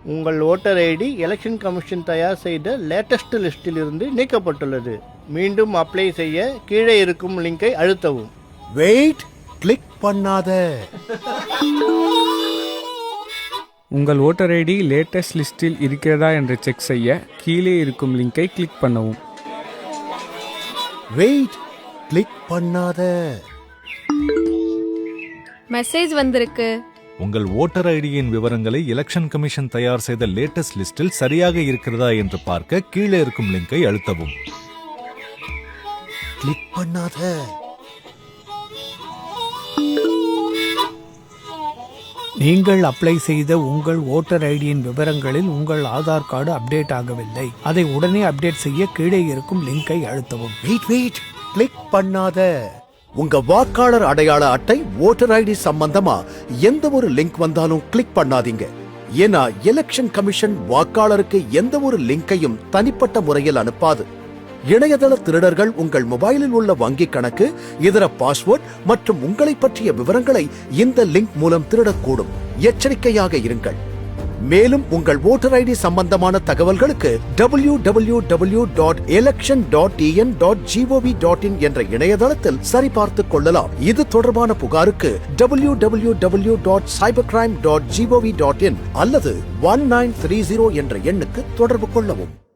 உங்கள் voter ID election commission தயார் செய்த லேட்டஸ்ட் லிஸ்டில் இருந்து நீக்கப்பட்டுள்ளது. மீண்டும் அப்ளை செய்ய கீழே இருக்கும் லிங்கை அழுத்தவும். வெயிட், கிளிக் பண்ணாத. உங்கள் ஓட்டர் ஐடி லேட்டஸ்ட் லிஸ்டில் இருக்கிறதா என்று செக் செய்ய கீழே இருக்கும் லிங்கை கிளிக் பண்ணவும். வெயிட், கிளிக் பண்ணாத. மெசேஜ் வந்திருக்கு. உங்கள் ஓட்டர் ஐடியின் விவரங்களை எலெக்ஷன் கமிஷன் தயார் செய்த லேட்டஸ்ட் லிஸ்டில் சரியாக இருக்கிறதா என்று பார்க்க கீழே இருக்கும் லிங்கை அழுத்தவும். கிளிக் பண்ணாத. நீங்கள் அப்ளை செய்த உங்கள் ஓட்டர் ஐடியின் விவரங்களில் உங்கள் ஆதார் கார்டு அப்டேட் ஆகவில்லை. அதை உடனே அப்டேட் செய்ய கீழே இருக்கும் லிங்கை அழுத்தவும். வெயிட், கிளிக் பண்ணாத. உங்க வாக்காளர் அடையாள அட்டை, ஓட்டர் ஐடி சம்பந்தமா எந்த ஒரு லிங்க் வந்தாலும் கிளிக் பண்ணாதீங்க. ஏன்னா எலெக்ஷன் கமிஷன் வாக்காளருக்கு எந்த ஒரு லிங்கையும் தனிப்பட்ட முறையில் அனுப்பாது. இணையதள திருடர்கள் உங்கள் மொபைலில் உள்ள வங்கி கணக்கு, இதர பாஸ்வேர்ட் மற்றும் உங்களை பற்றிய விவரங்களை இந்த லிங்க் மூலம் திருடக்கூடும். எச்சரிக்கையாக இருங்கள். மேலும் உங்கள் ஓட்டர் ஐடி சம்பந்தமான தகவல்களுக்கு www.election.en.gov.in என்ற இணையதளத்தில் சரிபார்த்துக் கொள்ளலாம். இது தொடர்பான புகாருக்கு www.cybercrime.gov.in அல்லது 1930 என்ற எண்ணுக்கு தொடர்பு கொள்ளவும்.